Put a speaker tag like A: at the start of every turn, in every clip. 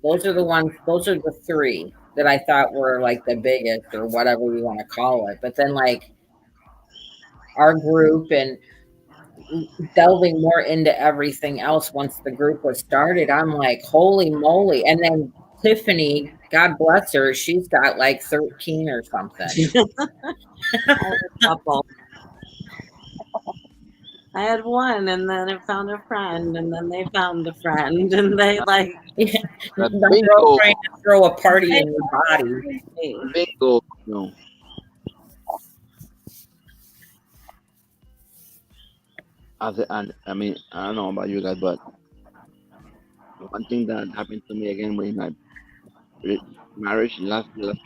A: Those are the ones. Those are the three that I thought were like the biggest or whatever we want to call it. But then like our group and delving more into everything else once the group was started, I'm like, holy moly! And then Tiffany, God bless her, she's got like 13 or something.
B: I had a couple. I had one, and then I found a friend, and then they found a friend, and they like
A: Yeah,
C: But
A: the girl
C: bingo,
A: trying to throw a party
B: they
A: in your body.
B: me.
C: bingo. No, and I mean, I don't know about you guys, but one thing that happened to me again with my re- marriage last month,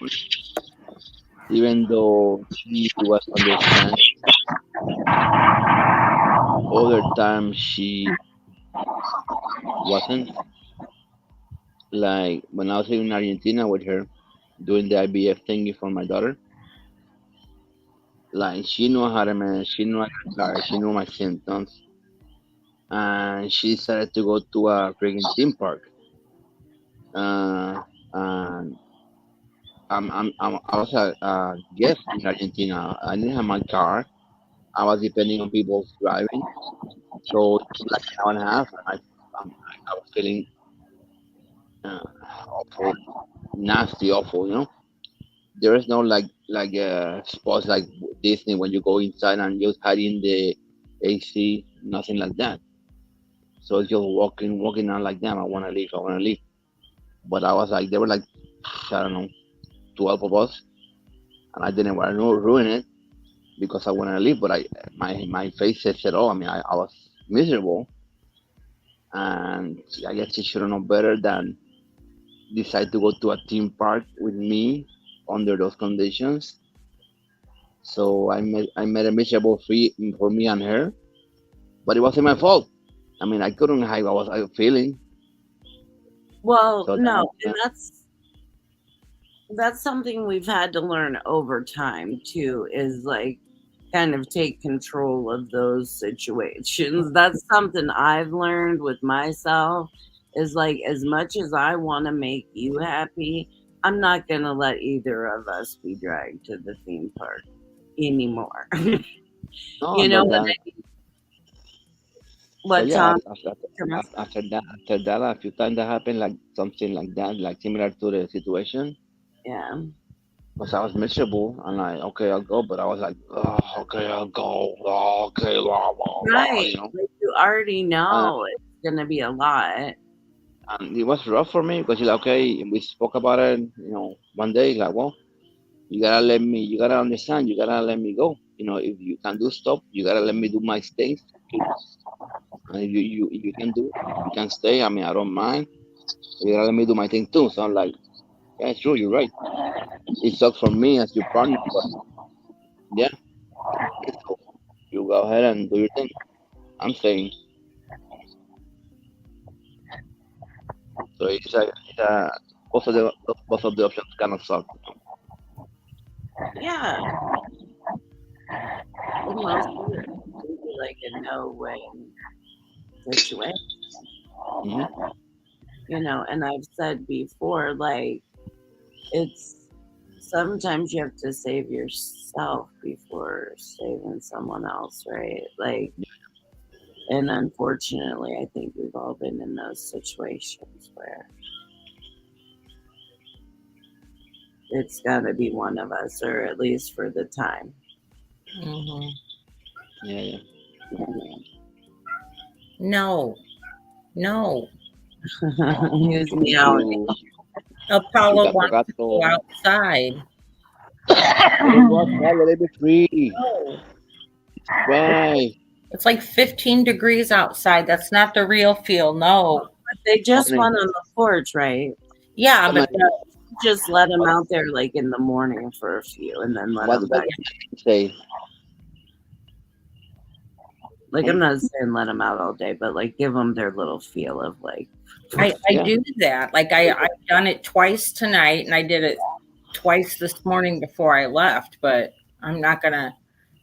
C: even though she was understand, other times she wasn't. Like when I was in Argentina with her, doing the IVF thingy for my daughter, like she knew how to manage, she knew I got tired, she knew my symptoms, and she decided to go to a freaking theme park. And I was a guest in Argentina. I didn't have my car. I was depending on people's driving, so it was like an hour and a half, and I was feeling uh, awful, nasty, awful. There is no spots like Disney when you go inside and just hide in the AC, nothing like that. So it's just walking out like damn, I wanna leave. But I was like, there were like, I don't know, 12 of us, and I didn't want to ruin it because I wanted to leave. But my face said it all. I mean, I was miserable, and I guess she should have known better than decide to go to a theme park with me under those conditions. So I made a miserable free for me and her, but it wasn't my fault. I mean, I couldn't hide what I was feeling.
B: Well,
C: So
B: no, and that's something we've had to learn over time too, is like kind of take control of those situations. That's something I've learned with myself, is like as much as I want to make you happy, I'm not going to let either of us be dragged to the theme park anymore.
C: no,
B: You know
C: but that, but
B: what
C: yeah,
B: Tom?
C: after that, a few times that happened, like something like that, like similar to the situation.
B: Yeah.
C: Because I was miserable, and like, okay, I'll go, but I was like, oh, okay, I'll go, oh, okay, blah, blah, blah,
B: Right.
C: you know.
B: Like you already
C: And,
B: know it's going to be a lot.
C: and it was rough for me because you're like, okay, we spoke about it, one day, like, well, you gotta understand, you gotta let me go. If you can do stuff, you gotta let me do my things. And if you can do, you can stay. I mean, I don't mind. You gotta let me do my thing too. So I'm like, yeah, it's true, you're right. It sucks for me as your partner, but yeah, so you go ahead and do your thing. I'm saying. So it's a both of the options kind of suck.
B: Yeah. And most of it would be like a no win situation,
C: Hmm.
B: and I've said before, like, it's sometimes you have to save yourself before saving someone else, right? Like, and unfortunately, I think we've all been in those situations where it's got to be one of us, or at least for the time.
A: Hmm.
C: Yeah, yeah.
A: No, no.
B: He's
C: You,
B: meowing.
C: you, you
A: Apollo
C: got the
A: wants to go
C: gato.
A: outside.
C: Let it go outside, let it be free.
A: No.
C: Right.
A: It's like 15 degrees outside. That's not the real feel. No.
B: They just
C: Honey,
B: went on the porch, right?
A: Yeah,
C: come
A: but
C: on.
B: Just let them out there like in the morning for a few, and then let them
C: What
B: back.
C: you say?
B: Like, I'm
C: Hmm?
B: not saying let them out all day, but like give them their little feel of like,
A: I
C: Yeah.
A: do that. Like I've done it twice tonight and I did it twice this morning before I left, but I'm not gonna.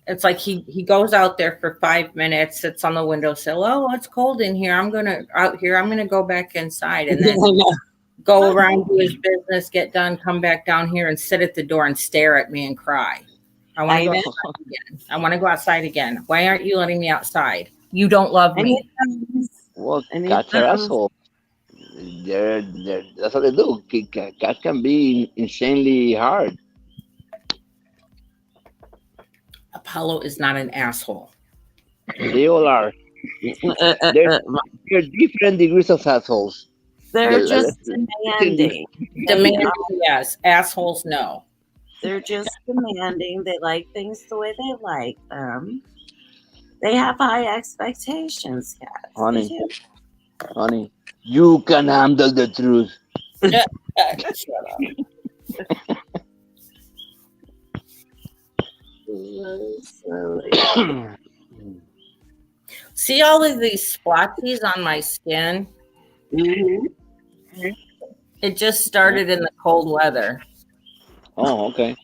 A: It's like he goes out there for 5 minutes, sits on the windowsill. Oh, it's cold in here. I'm gonna out here. I'm gonna go back inside, and then go around, do his business, get done, come back down here and sit at the door and stare at me and cry. I want to
B: I
A: go
B: know.
A: outside again. I want to go outside again. Why aren't you letting me outside? You don't love
B: And he
A: me.
B: comes,
C: Well,
B: and he
C: cats are
B: comes.
C: assholes. That's what they do. Cats can be insanely hard.
A: Apollo is not an asshole.
C: They all are. They're different degrees of assholes.
B: They're just
C: Let's-
B: demanding.
A: Demanding, yes. Assholes, no.
B: They're just demanding. They like things the way they like them. They have high expectations, cats. They
C: Honey,
B: do.
C: honey, you can handle the truth.
A: Shut up. See all of these splotches on my skin?
B: Mhm.
A: It just started in the cold weather.
C: Oh, okay.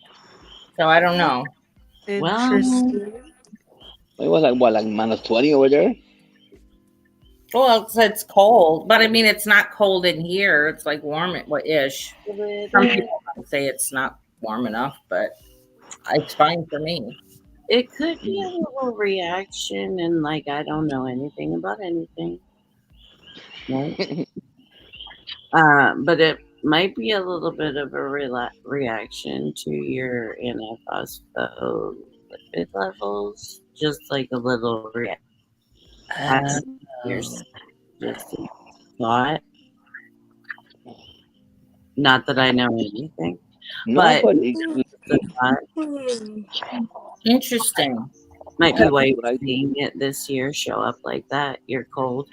A: So I don't know.
B: Well,
D: Interesting.
C: It was like what, like -20 over there?
A: Well, it's cold, but I mean, it's not cold in here. It's like warm ish. Some people might say it's not warm enough, but it's fine for me.
B: it could be a little reaction, and like I don't know anything about anything. Right? But it might be a little bit of a reaction to your antiphospholipid levels, just like a little reaction. Your just a thought. Not that I know anything,
C: No,
B: but
C: but
B: the thought
A: Interesting.
B: might be why
C: But I-
B: you're seeing it this year show up like that. You're cold.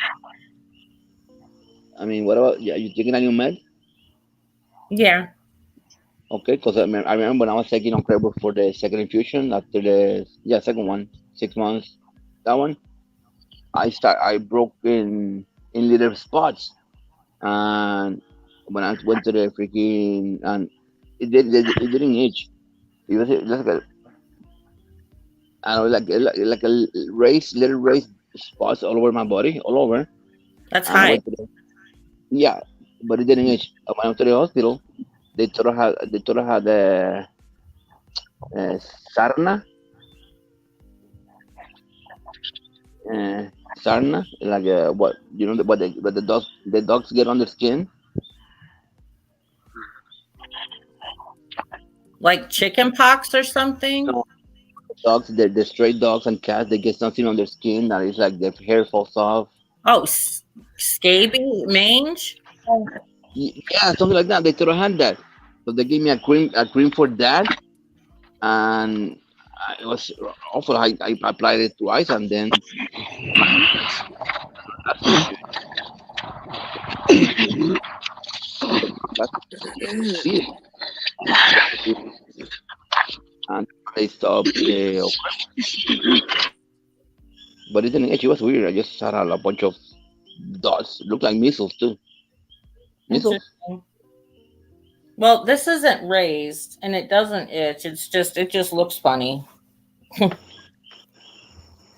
C: I mean, what about you taking a new med?
A: Yeah.
C: Okay, because I remember when I was taking Incredible for the second infusion after the second one, 6 months, that one, I broke in little spots, and when I went to the freaking and it didn't itch. It was just like I don't know, like a little raised spots all over my body, all over.
A: That's
C: And I
A: high.
C: went to yeah, but it didn't itch. I went to the hospital. They told I had sarna, uh, sarna, like what you know what the dogs get on their skin.
A: Like chicken pox or something?
C: No. Dogs, the stray dogs and cats, they get something on their skin that is like their hair falls off.
A: Oh, scabies, mange?
C: Yeah, something like that. They told I had that, so they gave me a cream for that, and it was awful. I applied it twice, and then see it. And they stopped but it didn't itch. It was weird. I just had a bunch of dots. Looked like measles too. Measles?
A: Interesting. Well, this isn't raised and it doesn't itch. It just looks funny.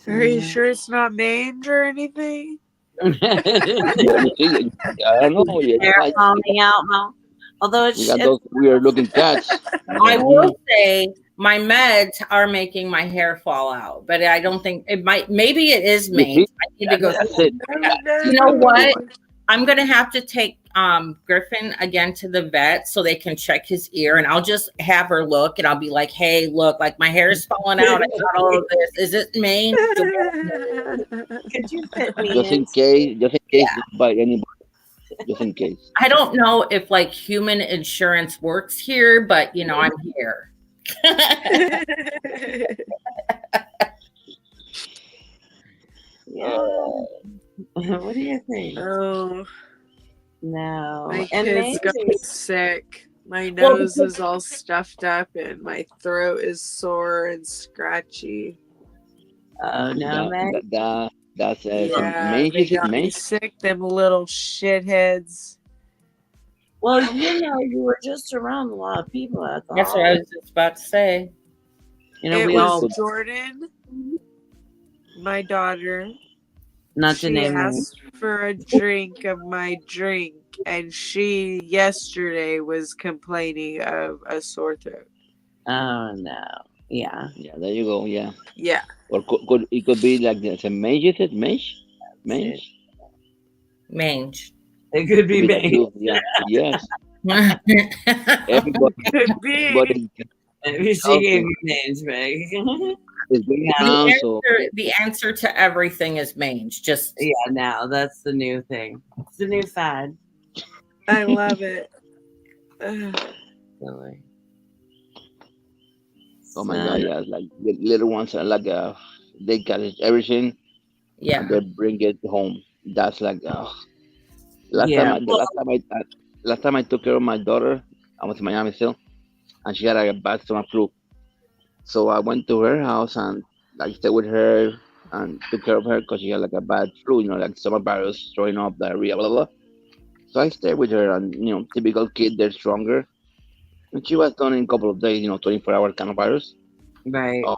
D: Are you sure it's not mange or anything?
C: Yeah, you see, I don't know.
B: Hair falling out, Mo. Although
C: You got those weird looking cats.
A: I will say my meds are making my hair fall out, but I don't think it might. Maybe it is mange. I need to go.
C: That's it.
A: You know what? I'm gonna have to take Griffin again to the vet so they can check his ear, and I'll just have her look, and I'll be like, "Hey, look, like my hair is falling out. I got all of this. Is it mange?"
B: Could you fit me
C: Just in
B: in?
C: case by anybody. Just in case.
A: I don't know if like human insurance works here, but you know, I'm here.
B: Yeah. What do you think?
D: Oh,
B: No.
D: my
B: And
D: kid's got
B: maybe
D: sick. My
A: Well,
D: nose is all stuffed up and my throat is sore and scratchy.
B: oh no, man.
C: That's
D: Yeah,
C: mange.
D: they
C: Is it
D: got me
C: mange?
D: sick, them little shitheads.
B: Well, you know, you were just around a lot of people at the
A: That's what I was just about to say.
B: You know,
D: It
B: we
D: was
B: all
D: Jordan, my daughter.
B: not to
D: She
B: name names.
D: asked for a drink of my drink and she yesterday was complaining of a sore throat.
B: Oh no. Yeah.
C: Yeah, there you go. Yeah.
D: Yeah.
C: Or could it could be like this? A mange, is it mange?
B: It,
C: Mange?
A: Mange.
B: it could
C: Could
B: be
C: be that
B: me.
C: too. Yeah. Yes.
A: The
C: Everybody,
B: Could be.
C: everybody
B: Maybe she gave
C: talking
B: me names, Meg.
C: is going
B: Yeah.
C: around. So
A: answer to everything is mange. Just
B: Yeah, now that's the new thing. It's the new fad.
D: I love it. Ugh.
B: Really.
C: oh my god, yeah, like the little ones are like they got everything
A: yeah.
C: and they bring it home. That's like last
B: Yeah.
C: time I the last time I took care of my daughter, I was in Miami still, and she had like a bad stomach flu. So I went to her house and like stayed with her and took care of her because she had like a bad flu, like stomach virus, throwing up, diarrhea, blah blah. So I stayed with her, and typical kid, they're stronger. And she was done in a couple of days, 24-hour kind of virus.
B: Right.
C: Oh,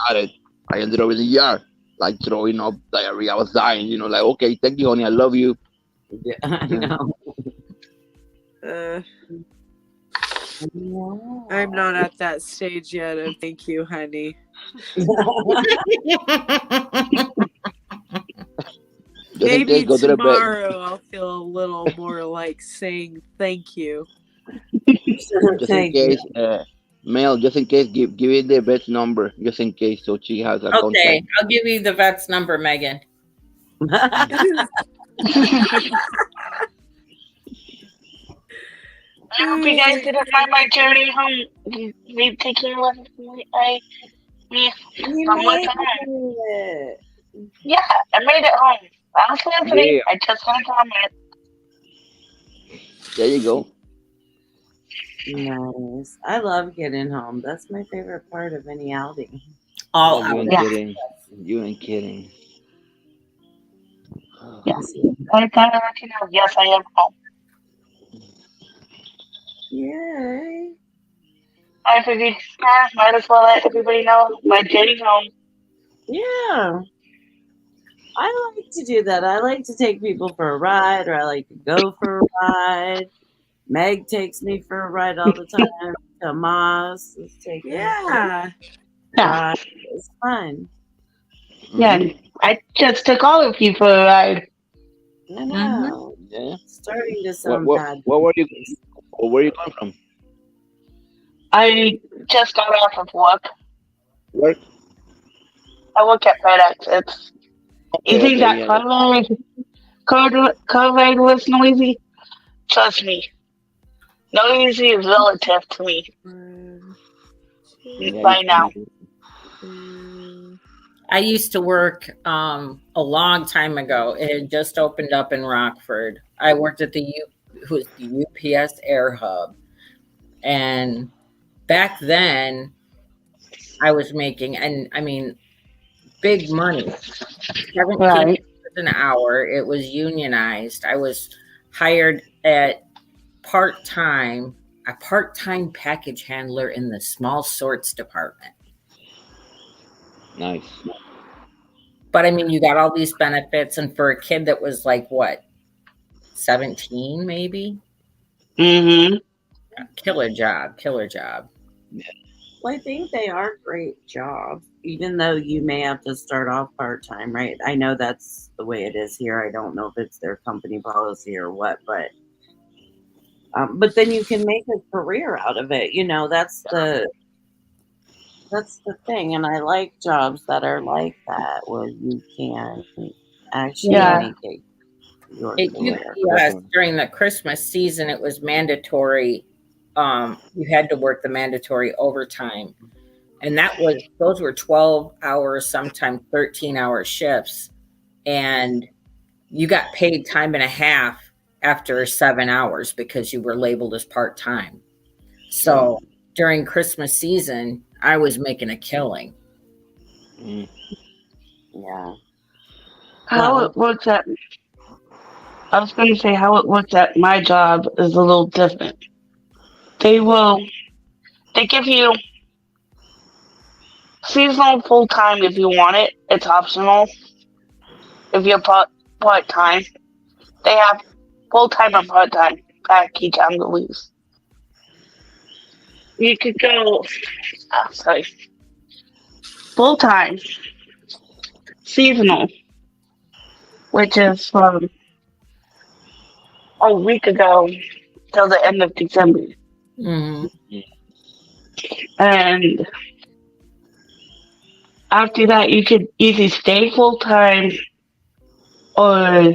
C: got it. I ended up in the ER, like throwing up diarrhea. I was dying, like, okay, thank you, honey, I love you.
B: Yeah, I know.
D: Uh,
B: Yeah.
D: I'm not at that stage yet of thank you, honey.
C: Just in
D: Maybe
C: case, go to the bed.
D: tomorrow I'll feel a little more like saying thank you.
C: Just in
B: Thank you.
C: case, Mel, just in case, give it the vet's number, just in case, so she has a
A: Okay,
C: contact.
A: I'll give you the vet's number, Megan.
E: I hope you guys didn't find my journey home. Me taking a lesson from me
B: You
E: from my
B: made
E: time.
B: it.
E: Yeah, I made it home. Honestly, Anthony,
C: Yeah,
E: I just want to comment.
C: there you go.
B: Nice. I love getting home. That's my favorite part of any outing.
A: All
C: Oh, you
A: out.
C: ain't
E: Yeah.
C: kidding. You ain't kidding.
E: Yeah. I kind of let you know. Yes, I am home.
B: Yay.
E: I figured, might as well let everybody know my journey home.
B: Yeah. I like to do that. I like to take people for a ride, or I like to go for a ride. Meg takes me for a ride all the time. Tomas is taking me for
D: Yeah.
B: a
E: Yeah.
B: ride. It's fun.
E: Yeah,
C: Mhm.
E: I just took all of you for a ride.
B: I know.
C: Yeah.
B: Starting to
C: What
B: sound
C: what
B: bad.
C: what were you? Where you coming from?
E: I just got off of work.
C: Work.
E: I work at FedEx. It's you
C: Okay,
E: think
C: okay,
E: that
C: yeah.
E: car ride was noisy? Trust me, noisy is relative to me
C: Yeah,
E: by now.
A: I used to work a long time ago. It had just opened up in Rockford. I worked at the UPS Air Hub, and back then I was making, and I mean, big money, 17
E: Right.
A: an hour. It was unionized. I was hired at a part-time package handler in the small sorts department.
C: Nice.
A: But I mean, you got all these benefits, and for a kid that was like what, 17 maybe?
E: Mm-hmm.
A: Killer job.
B: Well, I think they are great jobs, even though you may have to start off part time, right? I know that's the way it is here. I don't know if it's their company policy or what, but then you can make a career out of it. That's the thing, and I like jobs that are like that, where you can actually
E: Yeah.
B: make it your
A: At
B: career.
A: UPS
C: Definitely.
A: during the Christmas season, it was mandatory. You had to work the mandatory overtime, and those were 12 hours, sometimes 13-hour shifts, and you got paid time and a half after 7 hours because you were labeled as part-time. So during Christmas season, I was making a killing.
C: Mm.
B: Yeah.
E: How it works at I was going to say how it works at my job is a little different. They give you seasonal full time if you want it. It's optional if you're part time. They have full time or part time. Keep on the loose. You could go. Sorry, full time, seasonal, which is from a week ago till the end of December,
A: Hmm.
E: and after that, you could either stay full time or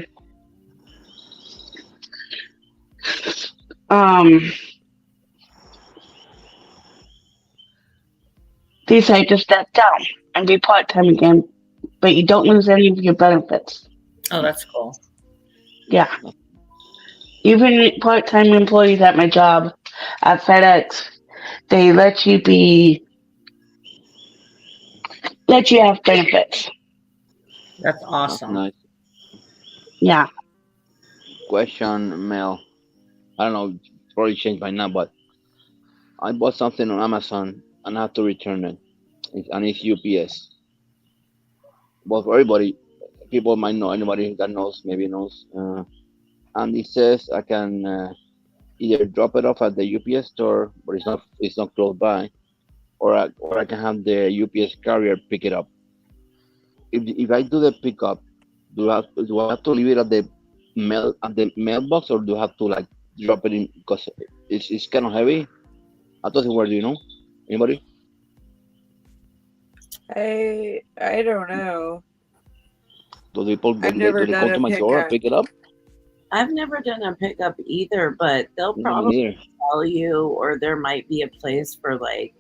E: um decide to step down and be part time again, but you don't lose any of your benefits.
A: Oh, that's cool.
E: Yeah. Even part time employees at my job at FedEx, they let you have benefits.
A: That's
C: That's
A: awesome.
C: nice.
E: Yeah.
C: Question, Mel. I don't know, it's probably changed by now, but I bought something on Amazon and I have to return it. And it's UPS. But for everybody, people might know, anybody that knows, maybe knows. And it says I can either drop it off at the UPS store, but it's not close by, or I can have the UPS carrier pick it up. If I do the pickup, do I have to leave it at the mailbox, or do I have to like drop it in because it's kind of heavy? How does it work? Do you know? Anybody?
D: I don't know.
C: Do people
D: I've never
C: do they
D: done
C: come to
D: a
C: my store and
D: pickup.
C: pick it up?
B: I've never done a pickup either, but they'll
C: Me
B: probably
C: neither.
B: tell you, or there might be a place for like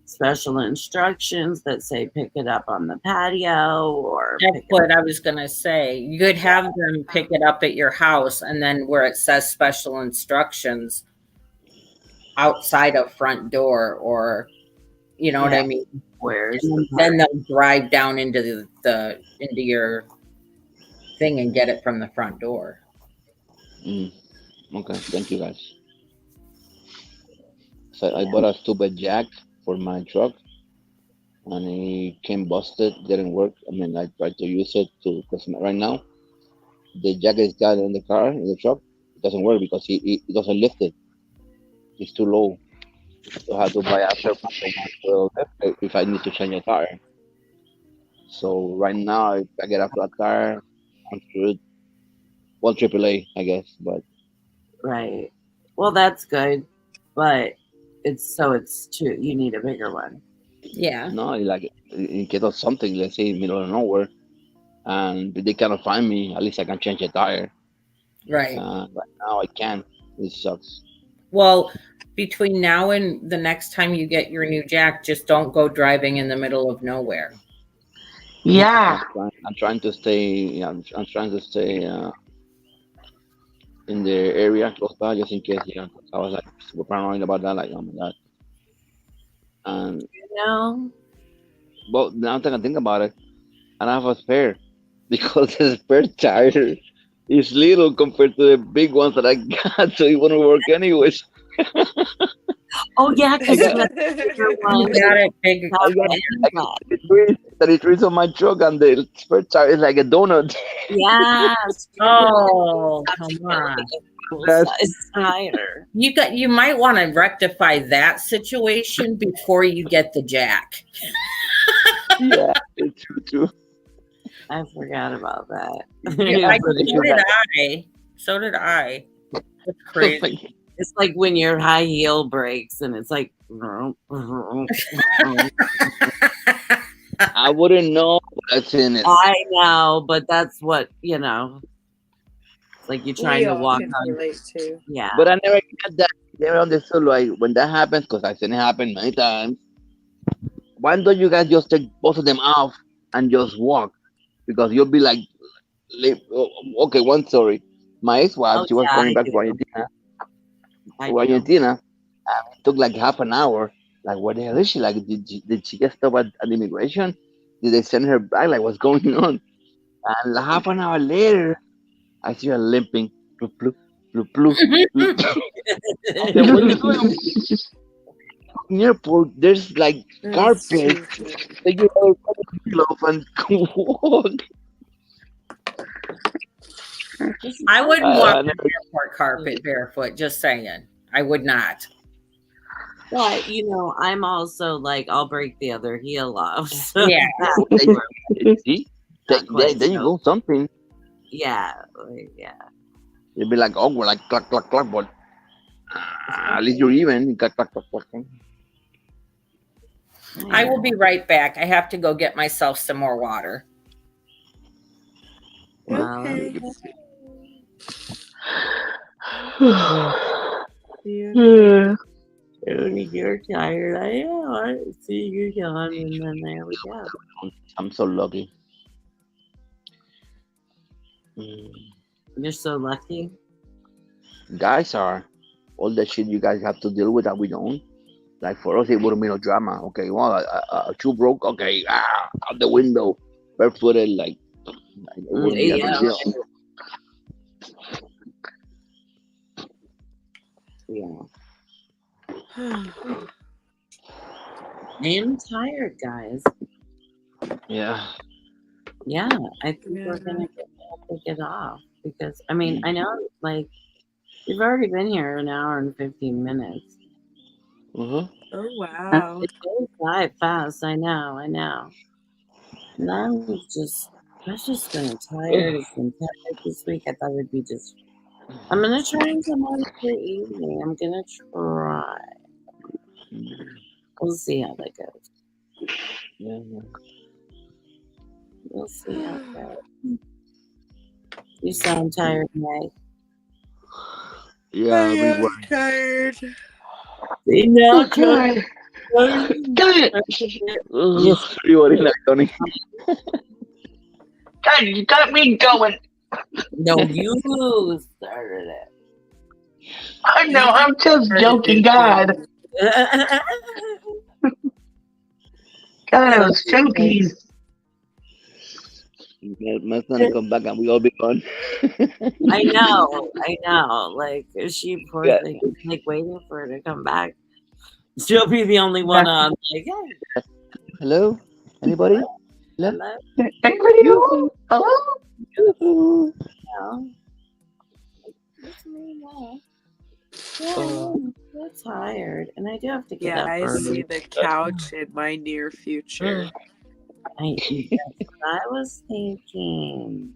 B: special instructions that say pick it up on the patio or
A: That's
B: pick it
A: what I was gonna say. You could have them pick it up at your house, and then where it says special instructions outside of front door, or you know what I
B: Yeah.
A: mean.
B: where's
A: And
B: the
A: then they'll drive down into into your thing and get it from the front door.
C: Mm, okay, thank you guys. So I bought a stupid jack for my truck, and it came busted, didn't work. I mean, I tried to use it to because right now the jack is got in the car in the truck. It doesn't work because it doesn't lift it. It's too low. So I have to buy after will lift it if I need to change a tire. So right now, if I get after a tire, I'm screwed. Well, AAA, I guess, but
B: right. Well, that's good, but it's too. You need a bigger one.
A: Yeah.
C: no, like in case of something, let's say in the middle of nowhere, and they cannot find me, at least I can change a tire.
A: Right.
C: Right now I can't. It sucks.
A: Well, between now and the next time you get your new jack, just don't go driving in the middle of nowhere.
E: Yeah.
C: I'm trying to stay. Yeah, I'm trying to stay in the area close by, just in case. Yeah, 'cause I was like super paranoid about that. Like, oh my god. And
B: No.
C: but now that I think about it, I don't have a spare because the spare tire is little compared to the big ones that I got, so it wouldn't work anyways.
B: Oh yeah,
C: I
B: because
C: got
B: you have bigger
A: You
B: ones.
A: got it big.
C: I got like 33 on my truck, and the spare tire is like a donut.
B: Yes.
A: Oh,
B: That's
A: come
B: really
A: on.
B: a full
C: That's-
B: size tire.
A: You might want to rectify that situation before you get the jack.
C: Yeah, it's true.
B: I forgot about that.
A: Yeah,
C: pretty
A: so
C: sure
A: did
C: that-
A: I. So did I. That's crazy.
B: It's like when your high heel breaks and it's like
C: I wouldn't know what's in it.
B: I know, but that's what it's like you're trying
D: We
B: to
D: all
B: walk
D: can
B: on.
D: relate to.
B: Yeah.
C: But I never got that. Never understood like when that happens because I've seen it happen many times. Why don't you guys just take both of them off and just walk? Because you'll be like, okay, one story. My ex-wife,
B: Oh,
C: she was
B: yeah,
C: coming
B: I
C: back
B: do.
C: to Argentina.
B: I
C: To
B: know.
C: Argentina, it took like half an hour. Like, where the hell is she? Like, did she get stopped at immigration? Did they send her back? Like, what's going on? And half an hour later, I see her limping. Bloop, bloop, bloop, bloop, bloop. Then what are you doing? In the airport, there's like
D: That's
C: carpet.
D: stupid.
C: Take your whole off and walk.
A: I wouldn't walk
C: I
A: the
C: never.
A: airport carpet barefoot. Just saying, I would not.
B: But I'm also like I'll break the other heel off. So
A: Yeah.
C: Oh,
B: that's
C: there
B: where
C: you see,
B: not quite
C: there you
B: so.
C: go. Something.
B: Yeah.
C: It'd be like awkward, like cluck, cluck, cluck, but at least you're even. Cluck, cluck, cluck, cluck.
A: I will be right back. I have to go get myself some more water.
B: Well,
D: Okay. Yeah.
B: you're tired. I know. I see you yawn, and then there we go.
C: I'm so lucky. Mm.
B: You're so lucky.
C: Guys are all the shit you guys have to deal with that we don't. Like for us, it wouldn't be no drama. Okay, well, a shoe broke. Okay, out the window, barefooted. Like it wouldn't be a big
B: Yeah.
C: deal.
B: Yeah. I am tired, guys.
C: Yeah.
B: Yeah, I think we're gonna have to get off because I mean I know like we've already been here an hour and 15 minutes.
C: Uh-huh.
D: Oh wow.
B: It goes by fast. I know. And I've just been tired. It's been tired this week. I thought it'd be just. I'm gonna try and come on for the evening. I'm gonna try. We'll see how that goes.
C: Yeah.
B: We'll see how it goes. You sound tired, Mike.
C: Yeah, we
D: I'm
C: were.
D: tired.
B: See now,
E: God. God,
C: You were like Tony.
E: God, you got me going.
B: No, you started it.
E: I know, I'm just joking, God. God, I was joking.
C: My son will come back and we all be gone.
B: I know. Like she poor
C: Yeah.
B: thing, like waiting for her to come back. She'll be the only one on. Like, hey,
C: Hello? Anybody?
B: hello.
E: Anybody home? Hello?
B: No. It's me now. Yeah, I'm so tired, and I do have to get
D: Yeah,
B: up
D: I
B: early.
D: see the couch in my near future.
B: That's what I was thinking.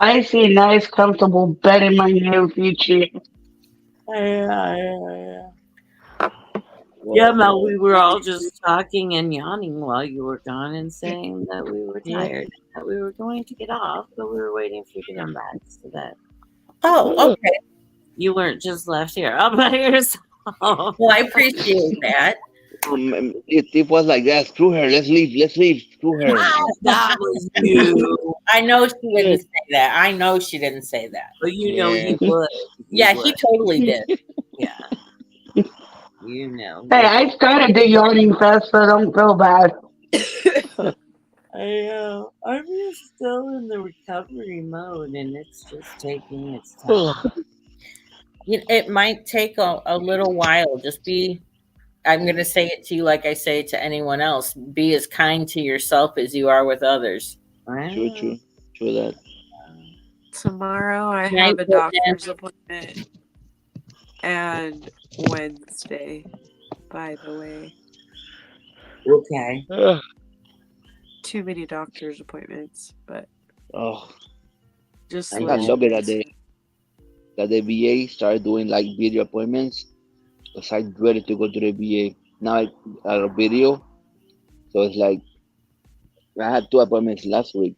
E: I see a nice, comfortable bed in my near future.
B: Yeah, Mel, we were all just talking and yawning while you were gone and saying that we were tired, that we were going to get off, but we were waiting for you to come back so that
A: Oh, okay.
B: you weren't just left here all by yourself.
A: Well, I appreciate that.
C: It was like that. Screw her. Let's leave. Screw her.
B: That was you.
A: I know she didn't say that. I know she didn't say that.
B: But you know he would.
A: Yeah, he totally did.
B: Yeah. You know.
E: Hey, I started the yawning fest, so don't feel bad.
B: I know. I'm just still in the recovery mode and it's just taking its time.
A: It might take a little while. Just be, I'm going to say it to you like I say it to anyone else. Be as kind to yourself as you are with others.
C: True that.
D: Tomorrow I
A: Night,
D: have a
A: Whitman.
D: doctor's appointment. And Wednesday, by the way.
B: Okay.
D: Too many doctor's appointments, but
C: Oh,
D: just
C: I got lucky that the VA started doing like video appointments. Because I dreaded to go to the VA. Now I got a video. So it's like, I had 2 appointments last week.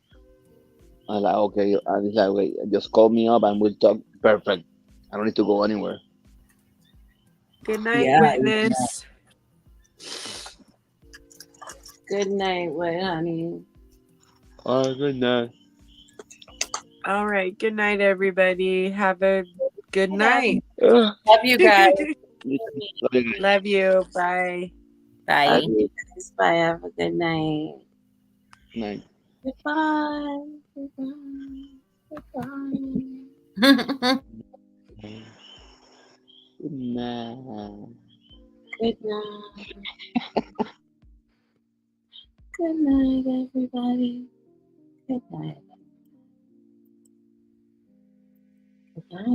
C: I'm like, okay. And it's like, wait, just call me up and we'll talk. Perfect. I don't need to go anywhere.
D: good night,
B: Yeah,
D: witness.
B: Good night, honey.
C: Oh, good night.
D: All right, good night, everybody. Have a good night.
A: Love you guys.
D: Love you. Bye.
A: Bye.
B: Love you guys. Bye. Have a good night.
C: Night.
B: Goodbye.
A: Bye.
C: Good night.
B: Good night. Good night, everybody. Good night.